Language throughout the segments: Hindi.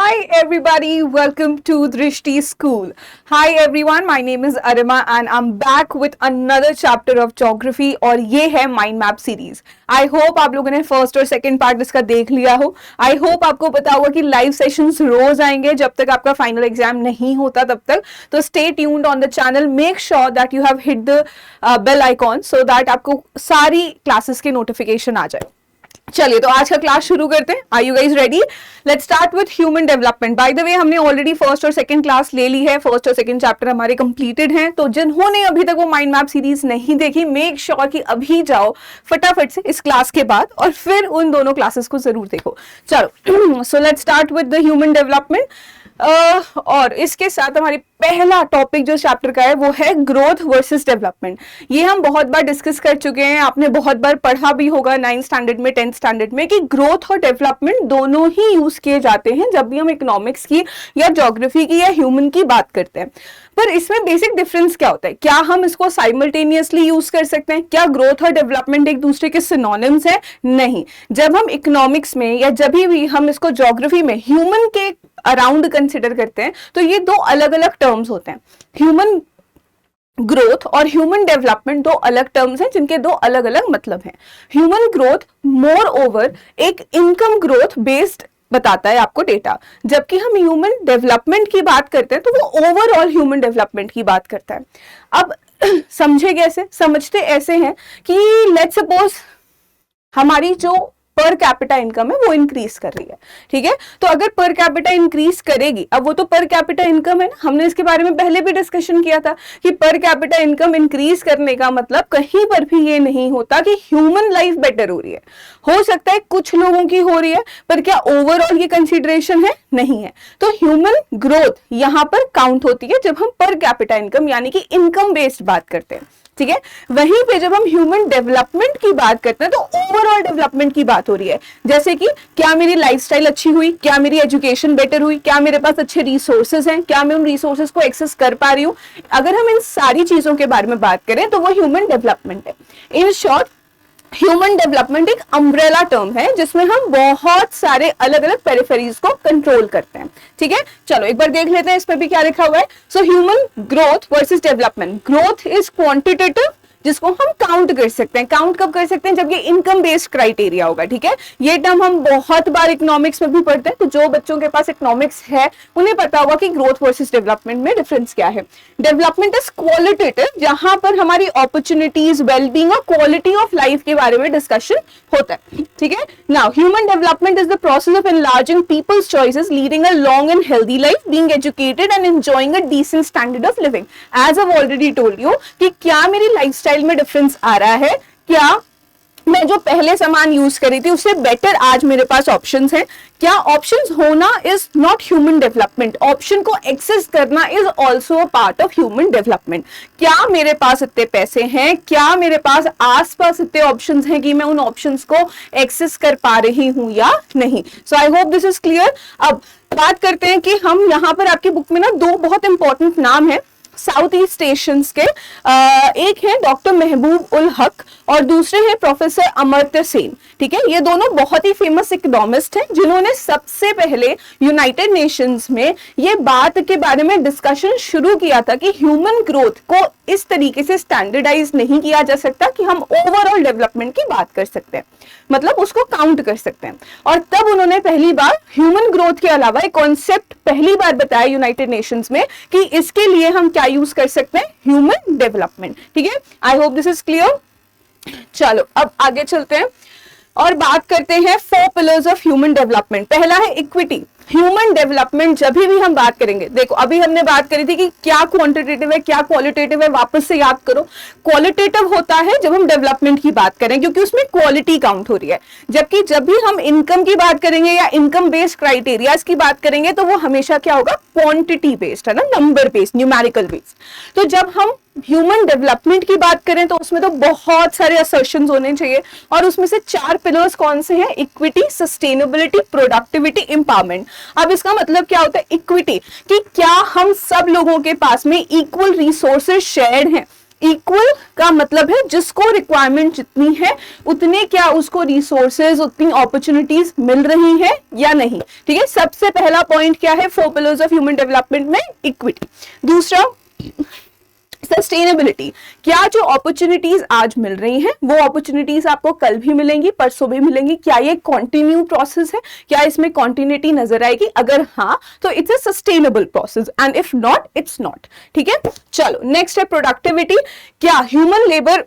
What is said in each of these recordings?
Hi everybody, welcome to Drishti School. Hi everyone, my name is Arima and I'm back with another chapter of geography और ये है mind map series. I hope आप लोगों ने फर्स्ट और सेकंड पार्ट इसका देख लिया हो. आई होप आपको पता होगा कि लाइव सेशंस रोज आएंगे जब तक आपका फाइनल एग्जाम नहीं होता तब तक. तो stay tuned on the channel, make sure that you have hit the bell icon so that आपको सारी क्लासेस के नोटिफिकेशन आ जाए. चलिए तो आज का क्लास शुरू करते हैं. Are you guys ready? Let's start with human development. By the way हमने ऑलरेडी फर्स्ट और सेकंड क्लास ले ली है. फर्स्ट और सेकंड चैप्टर हमारे कंप्लीटेड हैं. तो जिन्होंने अभी तक वो माइंड मैप सीरीज नहीं देखी, मेक श्योर कि अभी जाओ फटाफट से इस क्लास के बाद और फिर उन दोनों क्लासेस को जरूर देखो. चलो so let's start with the human development. और इसके साथ हमारी पहला टॉपिक जो चैप्टर का है वो है ग्रोथ वर्सेस डेवलपमेंट. ये हम बहुत बार डिस्कस कर चुके हैं, आपने बहुत बार पढ़ा भी होगा 9th स्टैंडर्ड में 10th स्टैंडर्ड में कि ग्रोथ और डेवलपमेंट दोनों ही यूज किए जाते हैं जब भी हम इकोनॉमिक्स की या ज्योग्राफी की या ह्यूमन की बात करते हैं. पर इसमें बेसिक डिफरेंस क्या होता है? क्या हम इसको साइमल्टेनियसली यूज कर सकते हैं? क्या ग्रोथ और डेवलपमेंट एक दूसरे के सिनोनिम्स है? नहीं. जब हम इकोनॉमिक्स में या जब भी हम इसको ज्योग्राफी में ह्यूमन के अराउंड कंसिडर करते हैं तो ये दो अलग अलग टर्म्स होते हैं. ह्यूमन ग्रोथ और ह्यूमन डेवलपमेंट दो अलग टर्म्स हैं जिनके दो अलग अलग मतलब हैं. ह्यूमन ग्रोथ मोर ओवर एक इनकम ग्रोथ बेस्ड बताता है आपको डेटा, जबकि हम ह्यूमन डेवलपमेंट की बात करते हैं तो वो ओवरऑल ह्यूमन डेवलपमेंट की बात करता है. अब समझे कैसे? समझते ऐसे हैं कि लेट्स सपोज हमारी जो पर कैपिटा इनकम है वो इंक्रीज कर रही है. ठीक है, तो अगर पर कैपिटा इंक्रीज करेगी, अब वो तो पर कैपिटा इनकम है ना, हमने इसके बारे में पहले भी डिस्कशन किया था कि पर कैपिटा इनकम इंक्रीज करने का मतलब कहीं पर भी ये नहीं होता कि ह्यूमन लाइफ बेटर हो रही है. हो सकता है कुछ लोगों की हो रही है, पर क्या ओवरऑल ये कंसीडरेशन है? नहीं है. तो ह्यूमन ग्रोथ यहां पर काउंट होती है जब हम पर कैपिटा इनकम यानी कि इनकम बेस्ड बात करते हैं. ठीक है, वहीं पे जब हम ह्यूमन डेवलपमेंट की बात करते हैं तो ओवरऑल डेवलपमेंट की बात हो रही है. जैसे कि क्या मेरी लाइफस्टाइल अच्छी हुई, क्या मेरी एजुकेशन बेटर हुई, क्या मेरे पास अच्छे रिसोर्सेज हैं, क्या मैं उन रिसोर्सेज को एक्सेस कर पा रही हूँ. अगर हम इन सारी चीजों के बारे में बात करें तो वो ह्यूमन डेवलपमेंट है. इन शॉर्ट ह्यूमन डेवलपमेंट एक अम्ब्रेला टर्म है जिसमें हम बहुत सारे अलग अलग पेरिफेरीज को कंट्रोल करते हैं. ठीक है, चलो एक बार देख लेते हैं इसमें भी क्या लिखा हुआ है. So human growth versus development. Growth is quantitative जिसको हम काउंट कर सकते हैं. काउंट कब कर सकते हैं? जब ये इनकम बेस्ड क्राइटेरिया होगा. ठीक है, ये टर्म हम बहुत बार इकोनॉमिक्स में भी पढ़ते हैं, तो जो बच्चों के पास इकोनॉमिक्स है उन्हें पता होगा कि ग्रोथ वर्सेस डेवलपमेंट में डिफरेंस क्या है. डेवलपमेंट इज क्वालिटेटिव, जहां पर हमारी अपॉर्चुनिटीज, वेलबींग और क्वालिटी ऑफ लाइफ के बारे में डिस्कशन होता है. ठीक है, now human development is the process of enlarging people's choices, leading a long and healthy life, being educated and enjoying a decent standard of living. As I already told you कि क्या मेरी लाइफस्टाइल में डिफरेंस आ रहा है, क्या मैं जो पहले सामान यूज करी थी उससे बेटर आज मेरे पास ऑप्शंस हैं. क्या ऑप्शंस होना is not human development. Option को एक्सेस करना is also a part of human development. क्या मेरे पास इतने पैसे हैं, क्या मेरे पास आसपास इतने ऑप्शंस हैं कि मैं उन ऑप्शंस को एक्सेस कर पा रही हूं या नहीं. So I hope this is clear. अब बात करते हैं कि हम यहाँ पर आपकी बुक में ना दो बहुत इंपॉर्टेंट नाम है साउथ ईस्ट एशियंस के. एक है डॉक्टर महबूब उल हक और दूसरे हैं प्रोफेसर अमर्त्य सेन. ठीक है, ये दोनों बहुत ही फेमस इकोनॉमिस्ट हैं जिन्होंने सबसे पहले यूनाइटेड नेशंस में ये बात के बारे में डिस्कशन शुरू किया था कि ह्यूमन ग्रोथ को इस तरीके से स्टैंडर्डाइज नहीं किया जा सकता कि हम ओवरऑल डेवलपमेंट की बात कर सकते हैं, मतलब उसको काउंट कर सकते हैं. और तब उन्होंने पहली बार ह्यूमन ग्रोथ के अलावा एक कॉन्सेप्ट पहली बार बताया यूनाइटेड नेशंस में कि इसके लिए हम क्या यूज कर सकते हैं, ह्यूमन डेवलपमेंट. ठीक है, आई होप दिस इज क्लियर. चलो अब आगे चलते हैं और बात करते हैं 4 पिलर्स ऑफ ह्यूमन डेवलपमेंट. पहला है इक्विटी. ह्यूमन डेवलपमेंट जब भी हम बात करेंगे, देखो अभी हमने बात करी थी कि क्या क्वांटिटेटिव है क्या क्वालिटेटिव है. वापस से याद करो, क्वालिटेटिव होता है जब हम डेवलपमेंट की बात करें क्योंकि उसमें क्वालिटी काउंट हो रही है, जबकि जब भी हम इनकम की बात करेंगे या इनकम बेस्ड क्राइटेरियाज की बात करेंगे तो वो हमेशा क्या होगा, क्वांटिटी बेस्ड है ना, नंबर बेस्ड, न्यूमेरिकल बेस्ड. तो जब हम ह्यूमन डेवलपमेंट की बात करें तो उसमें तो बहुत सारे असर्शंस होने चाहिए और उसमें से 4 पिलर्स कौन से हैं? Equity, sustainability, productivity, empowerment. अब इसका मतलब क्या होता है इक्विटी, कि क्या हम सब लोगों के पास में इक्वल रिसोर्सेज शेयर्ड हैं, इक्वल का मतलब है जिसको रिक्वायरमेंट जितनी है उतने क्या उसको रिसोर्सेज, उतनी अपॉर्चुनिटीज मिल रही है या नहीं। ठीक है, सबसे पहला पॉइंट क्या है 4 पिलर्स ऑफ ह्यूमन डेवलपमेंट में? इक्विटी। दूसरा सस्टेनेबिलिटी, क्या जो अपॉर्चुनिटीज आज मिल रही हैं वो अपॉर्चुनिटीज आपको कल भी मिलेंगी, परसों भी मिलेंगी, क्या ये कंटिन्यू प्रोसेस है, क्या इसमें कंटिन्यूटी नजर आएगी? अगर हाँ तो it's a sustainable process, and if not it's not. ठीक है, चलो नेक्स्ट है प्रोडक्टिविटी। क्या human labour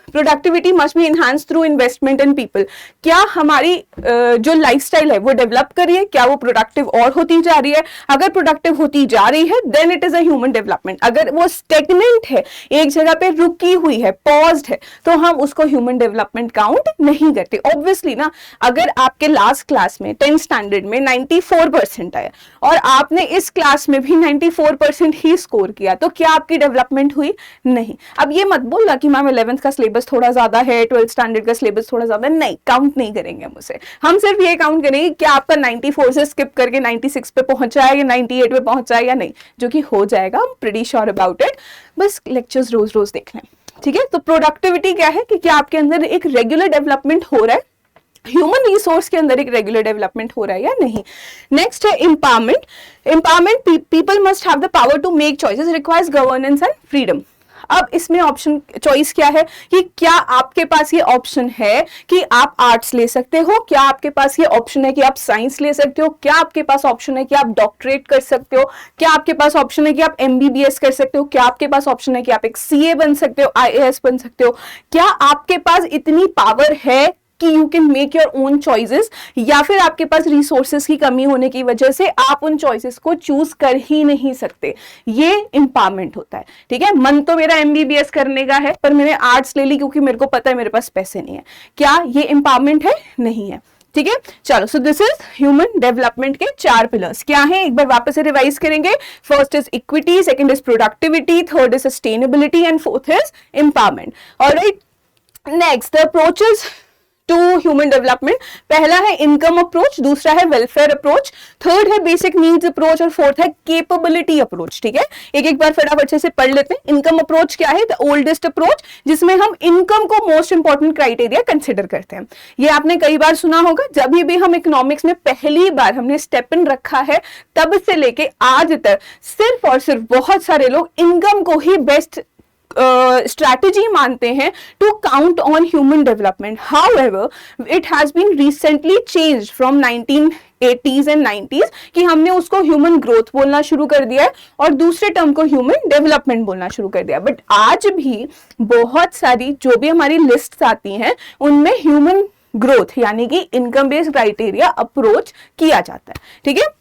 productivity must be enhance through investment in people, क्या हमारी जो लाइफस्टाइल है वो डेवलप कर रही है, क्या वो प्रोडक्टिव और होती जा रही है? अगर प्रोडक्टिव होती जा रही है then it is a human development. अगर वो स्टेगनेंट है, एक जगह पे रुकी हुई है, पॉज्ड है, तो हम उसको ह्यूमन डेवलपमेंट काउंट नहीं करते। ऑब्वियसली ना, अगर आपके लास्ट क्लास में 10th स्टैंडर्ड में 94% आया और आपने इस क्लास में भी 94% ही स्कोर किया, तो क्या आपकी डेवलपमेंट हुई? नहीं। अब ये मत बोलना कि मैम 11th का सिलेबस थोड़ा ज्यादा है, 12th स्टैंडर्ड का सिलेबस थोड़ा ज्यादा, नहीं, काउंट नहीं करेंगे हम उसे। हम सिर्फ ये काउंट करेंगे कि आपका 94 से स्किप करके 96 पे पहुंचा है या 98 पे पहुंचा है या नहीं, जो कि हो जाएगा, I am pretty sure about it. बस लेक्चर्स रोज रोज देख लें। ठीक है, तो प्रोडक्टिविटी क्या है कि क्या आपके अंदर एक रेगुलर डेवलपमेंट हो रहा है, ह्यूमन रिसोर्स के अंदर एक रेगुलर डेवलपमेंट हो रहा है या नहीं। नेक्स्ट है empowerment. Empowerment, people must have the power to make choices, requires governance and freedom. अब इसमें ऑप्शन चॉइस क्या है कि क्या आपके पास ये ऑप्शन है कि आप आर्ट्स ले सकते हो, क्या आपके पास ये ऑप्शन है कि आप साइंस ले सकते हो, क्या आपके पास ऑप्शन है कि आप डॉक्टरेट कर सकते हो, क्या आपके पास ऑप्शन है कि आप एमबीबीएस कर सकते हो, क्या आपके पास ऑप्शन है कि आप एक सीए बन सकते हो, आईएएस बन सकते हो? क्या आपके पास इतनी पावर है कि you can make your own choices, या फिर आपके पास रिसोर्सेज की कमी होने की वजह से आप उन चॉइसेस को चूज कर ही नहीं सकते? ये एम्पावरमेंट होता है। ठीक है, मन तो मेरा एमबीबीएस करने का है पर मैंने आर्ट्स ले ली क्योंकि मेरे को पता है मेरे पास पैसे नहीं है। क्या ये एम्पावरमेंट है? नहीं है। ठीक है, चलो, so this is human development के 4 पिलर्स। क्या है, एक बार वापस से रिवाइज करेंगे। First is equity, second is productivity, third is sustainability and fourth is empowerment. Alright, next the approaches to human development. पहला है इनकम अप्रोच, दूसरा है वेलफेयर अप्रोच, थर्ड है बेसिक नीड्स अप्रोच और फोर्थ है कैपेबिलिटी अप्रोच। ठीक है, एक एक बार फटाफट से पढ़ लेते हैं। इनकम अप्रोच क्या है? द ओल्डेस्ट अप्रोच, जिसमें हम इनकम को मोस्ट इंपॉर्टेंट क्राइटेरिया कंसिडर करते हैं। ये आपने कई बार सुना होगा, जब भी हम इकोनॉमिक्स में पहली बार हमने स्टेप इन रखा है तब से लेके आज तक सिर्फ और सिर्फ बहुत सारे लोग इनकम को ही बेस्ट strategy मानते हैं to count on human development. However, it has been recently changed from 1980s and 90s कि हमने उसको ह्यूमन ग्रोथ बोलना शुरू कर दिया है और दूसरे टर्म को ह्यूमन डेवलपमेंट बोलना शुरू कर दिया। बट आज भी बहुत सारी जो भी हमारी लिस्ट आती हैं उनमें ह्यूमन ग्रोथ यानी कि इनकम बेस्ड क्राइटेरिया अप्रोच किया जाता है। ठीक है,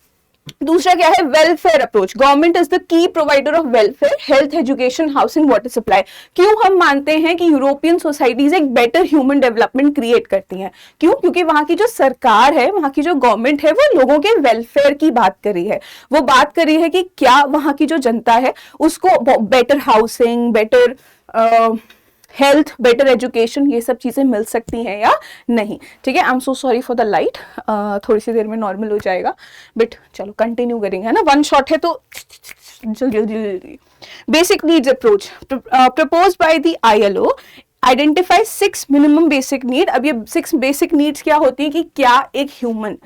दूसरा क्या है? Welfare approach. Government is the key provider of welfare, health, education, housing, water supply. क्यों हम मानते हैं कि यूरोपियन सोसाइटीज एक बेटर ह्यूमन डेवलपमेंट क्रिएट करती हैं? क्यों? क्योंकि वहां की जो सरकार है, वहां की जो गवर्नमेंट है, वो लोगों के वेलफेयर की बात कर रही है। वो बात कर रही है कि क्या वहां की जो जनता है उसको better housing, better health, better education, ये सब चीजें मिल सकती हैं या नहीं। ठीक है, I am so sorry for the light, थोड़ी सी देर में नॉर्मल हो जाएगा, बट चलो कंटिन्यू करेंगे, है ना, वन शॉट है तो जल्दी जल्दी। Basic needs approach proposed by the ILO identify 6 minimum basic need. अब ये 6 बेसिक नीड्स क्या होती है कि क्या एक ह्यूमन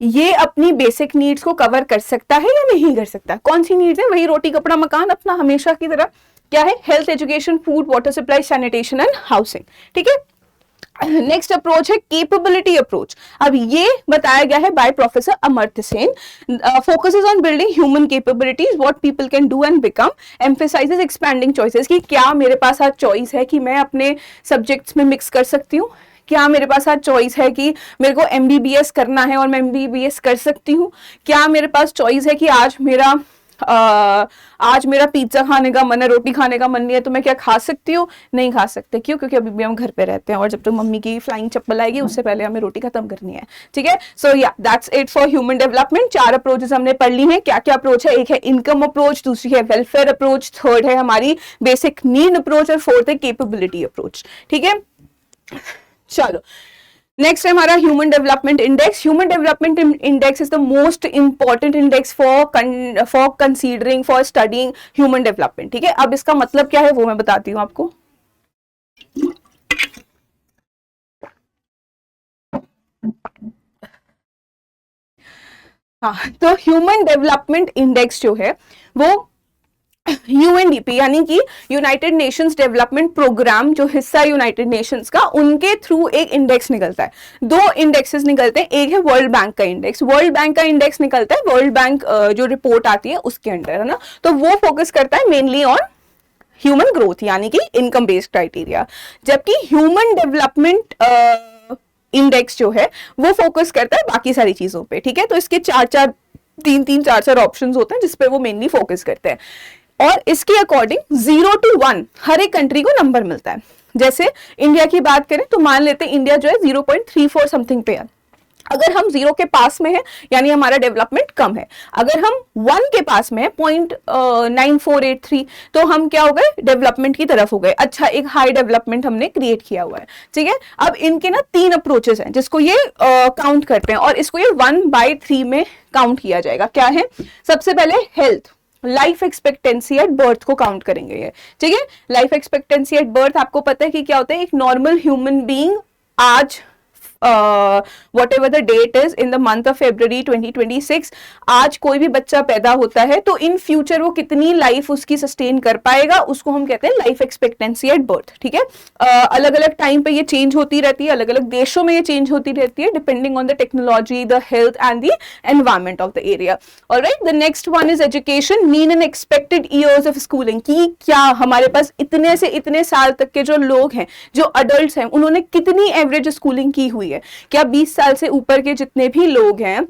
ये अपनी बेसिक नीड्स को कवर कर सकता है या नहीं कर सकता? कौन सी नीड्स है? वही रोटी कपड़ा मकान अपना हमेशा की तरह। क्या है? Health, education, food, water supply, sanitation and housing. ठीक है, नेक्स्ट अप्रोच है कैपेबिलिटी अप्रोच। अब ये बताया गया है by professor Amartya Sen. Focuses on building human capabilities, what people can do and become, emphasises expanding choices कि क्या मेरे पास आज चॉइस है कि मैं अपने सब्जेक्ट्स में मिक्स कर सकती हूँ, क्या मेरे पास आज चॉइस है कि मेरे को एमबीबीएस करना है और मैं एमबीबीएस कर सकती हूँ, क्या मेरे पास चॉइस है कि आज मेरा पिज्जा खाने का मन है, रोटी खाने का मन नहीं है, तो मैं क्या खा सकती हूँ? नहीं खा सकते। क्यों? क्योंकि अभी भी हम घर पे रहते हैं और जब तक मम्मी की फ्लाइंग चप्पल आएगी उससे पहले हमें रोटी खत्म करनी है। ठीक है, सो या that's it for human development. 4 approaches हमने पढ़ ली हैं। क्या क्या अप्रोच है? एक है इनकम अप्रोच, दूसरी है वेलफेयर अप्रोच, थर्ड है हमारी बेसिक नीड अप्रोच और फोर्थ है कैपेबिलिटी अप्रोच। ठीक है, चलो नेक्स्ट है हमारा human development index. Human development index is the most important index for considering for studying human development. ठीक है, अब इसका मतलब क्या है वो मैं बताती हूँ आपको. हाँ, तो ह्यूमन डेवलपमेंट इंडेक्स जो है वो यूएनडीपी यानी कि यूनाइटेड नेशंस डेवलपमेंट प्रोग्राम जो हिस्सा है यूनाइटेड नेशंस का, उनके थ्रू एक इंडेक्स निकलता है. दो इंडेक्सेस निकलते हैं. एक है वर्ल्ड बैंक का इंडेक्स. वर्ल्ड बैंक का इंडेक्स निकलता है वर्ल्ड बैंक जो रिपोर्ट आती है उसके अंडर, है ना. तो वो फोकस करता है मेनली ऑन ह्यूमन ग्रोथ यानी कि इनकम बेस्ड क्राइटेरिया, जबकि ह्यूमन डेवलपमेंट इंडेक्स जो है वो फोकस करता है बाकी सारी चीजों पे. ठीक है, तो इसके चार चार ऑप्शंस होते हैं जिसपे वो मेनली फोकस करते हैं. और इसके अकॉर्डिंग 0 to 1 हर एक कंट्री को नंबर मिलता है. जैसे इंडिया की बात करें तो मान लेते हैं इंडिया जो है 0.34 समथिंग पे है. अगर हम 0 के पास में है यानी हमारा डेवलपमेंट कम है. अगर हम 1 के पास में है 0.9483 तो हम क्या हो गए, डेवलपमेंट की तरफ हो गए. अच्छा, एक हाई डेवलपमेंट हमने क्रिएट किया हुआ है. ठीक है, अब इनके ना 3 अप्रोचेस हैं जिसको ये काउंट करते हैं और इसको ये 1/3 में काउंट किया जाएगा. क्या है, सबसे पहले health, life expectancy at birth को काउंट करेंगे ये. ठीक है, लाइफ एक्सपेक्टेंसी एट बर्थ आपको पता है कि क्या होता है. एक नॉर्मल ह्यूमन बीइंग आज whatever the date is in the month of February 2026, आज कोई भी बच्चा पैदा होता है तो इन फ्यूचर वो कितनी लाइफ उसकी सस्टेन कर पाएगा उसको हम कहते हैं लाइफ एक्सपेक्टेंसी एट बर्थ. ठीक है, अलग अलग टाइम पे ये चेंज होती रहती है, अलग अलग देशों में ये चेंज होती रहती है depending on the technology, the health and the environment of the area. Alright, the next one is education, mean and expected years of schooling, कि क्या हमारे पास इतने से इतने साल तक के जो लोग हैं, जो अडल्ट हैं, उन्होंने कितनी एवरेज स्कूलिंग की हुई है. क्या 20 साल से ऊपर के जितने भी लोग हैं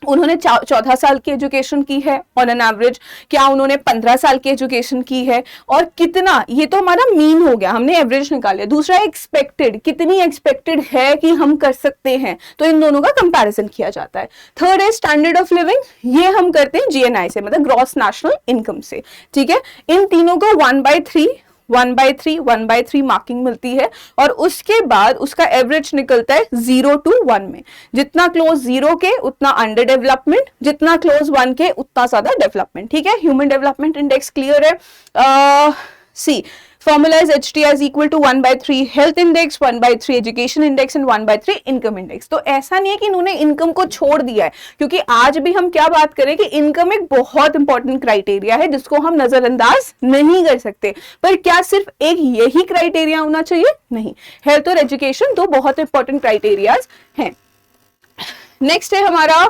उन्होंने 14 साल की एजुकेशन की है ऑन एन एवरेज, क्या उन्होंने 15 साल की एजुकेशन की है, और कितना, ये तो हमारा मीन हो गया, हमने एवरेज निकाल लिया. दूसरा एक्सपेक्टेड, कितनी एक्सपेक्टेड है कि हम कर सकते हैं, तो इन दोनों का कंपैरिजन किया जाता है. थर्ड है स्टैंडर्ड ऑफ लिविंग, ये हम करते हैं जीएनआई से, मतलब ग्रॉस नेशनल इनकम से. ठीक है, इन तीनों को 1/3 मार्किंग मिलती है और उसके बाद उसका एवरेज निकलता है 0 to 1 में. जितना क्लोज 0 के उतना अंडर डेवलपमेंट, जितना क्लोज 1 के उतना ज्यादा डेवलपमेंट. ठीक है, ह्यूमन डेवलपमेंट इंडेक्स क्लियर है. सी formula is HDI is equal to 1/3 health index, 1/3 education index and 1/3 income index. तो ऐसा नहीं है कि इन्होंने इनकम को छोड़ दिया है, क्योंकि आज भी हम क्या बात करें कि इनकम एक बहुत इंपॉर्टेंट क्राइटेरिया है जिसको हम नजरअंदाज नहीं कर सकते. पर क्या सिर्फ एक यही क्राइटेरिया होना चाहिए? नहीं, हेल्थ और एजुकेशन दो बहुत इंपॉर्टेंट क्राइटेरियाज हैं. नेक्स्ट है हमारा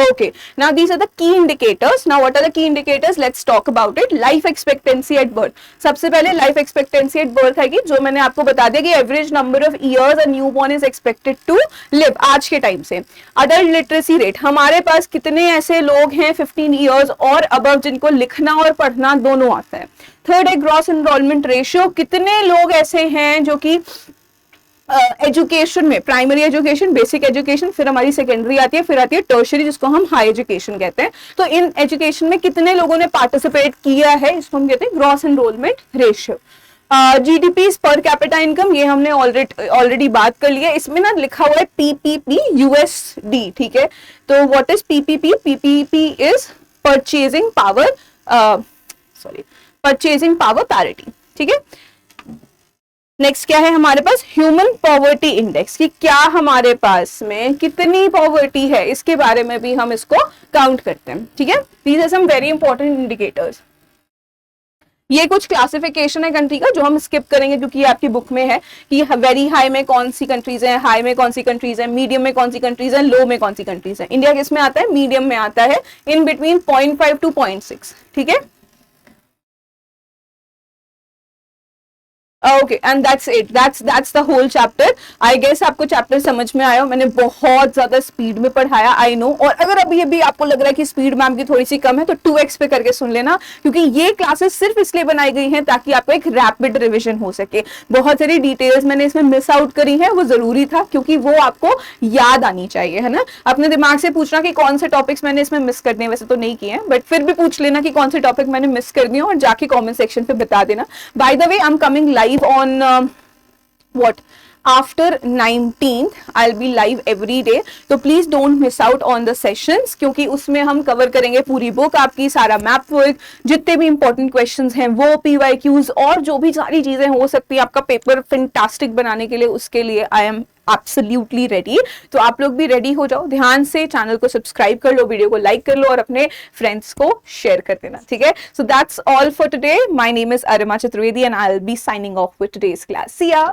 okay, now these are the key indicators. Now what are the key indicators? Let's talk about it. Life expectancy at birth. सबसे पहले life expectancy at birth है कि जो मैंने आपको बता दिया कि average number of years a newborn is expected to live आज के टाइम से. Adult literacy rate, हमारे पास कितने ऐसे लोग हैं 15 years और above जिनको लिखना और पढ़ना दोनों आता है. थर्ड है ग्रॉस एनरोलमेंट रेशियो, कितने लोग ऐसे हैं जो कि एजुकेशन में, प्राइमरी एजुकेशन, बेसिक एजुकेशन, फिर हमारी सेकेंडरी आती है, फिर आती है टर्शरी जिसको हम हाई एजुकेशन कहते हैं. तो इन एजुकेशन में कितने लोगों ने पार्टिसिपेट किया है इसको हम कहते हैं gross enrolment ratio. GDP per capita income, ये हमने ऑलरेडी बात कर लिया. इसमें ना लिखा हुआ है पीपीपी यूएसडी. ठीक है, तो what is PPP? PPP is purchasing power, purchasing power parity. ठीक है, नेक्स्ट क्या है हमारे पास? ह्यूमन पॉवर्टी इंडेक्स, कि क्या हमारे पास में कितनी पॉवर्टी है, इसके बारे में भी हम इसको काउंट करते हैं. ठीक है, these are some very important indicators. ये कुछ क्लासिफिकेशन है कंट्री का जो हम स्किप करेंगे क्योंकि ये आपकी बुक में है कि वेरी हाई में कौन सी कंट्रीज हैं, हाई में कौन सी कंट्रीज हैं, मीडियम में कौन सी कंट्रीज हैं, लो में कौन सी कंट्रीज हैं. इंडिया किस में आता है? मीडियम में आता है, इन बिटवीन 0.5 to 0.6. ठीक है, okay, and that's it, that's the whole chapter. I guess आपको चैप्टर समझ में आया. मैंने बहुत ज्यादा स्पीड में पढ़ाया, आई नो. और अगर अभी भी आपको लग रहा है कि स्पीड मैम की थोड़ी सी कम है तो 2x पे करके सुन लेना, क्योंकि ये क्लासेस सिर्फ इसलिए बनाई गई हैं ताकि आपको एक रैपिड रिविजन हो सके. बहुत सारी डिटेल्स मैंने इसमें मिस आउट करी है, वो जरूरी था क्योंकि वो आपको याद आनी चाहिए, है ना. अपने दिमाग से पूछना कि कौन से टॉपिक्स मैंने इसमें मिस करने, वैसे तो नहीं किए हैं बट फिर भी पूछ लेना कि कौन से टॉपिक मैंने मिस कर दिए और जाके कॉमेंट सेक्शन पे बता देना. By the way, I am coming live on what after 19th I be live every day, तो please don't miss out on the sessions, क्योंकि उसमें हम कवर करेंगे पूरी बुक आपकी, सारा मैप वर्क, जितने भी इंपॉर्टेंट क्वेश्चंस हैं वो, पीवाईक्यूज और जो भी सारी चीजें हो सकती है आपका पेपर फैंटास्टिक बनाने के लिए, उसके लिए आई एम एब्सोल्युटली रेडी। तो आप लोग भी रेडी हो जाओ, ध्यान से चैनल को सब्सक्राइब कर लो, वीडियो को लाइक कर लो और अपने फ्रेंड्स को शेयर कर देना, ठीक है। So that's all for today. My name is Arima Chaturvedi and I will be signing off with today's class. See या।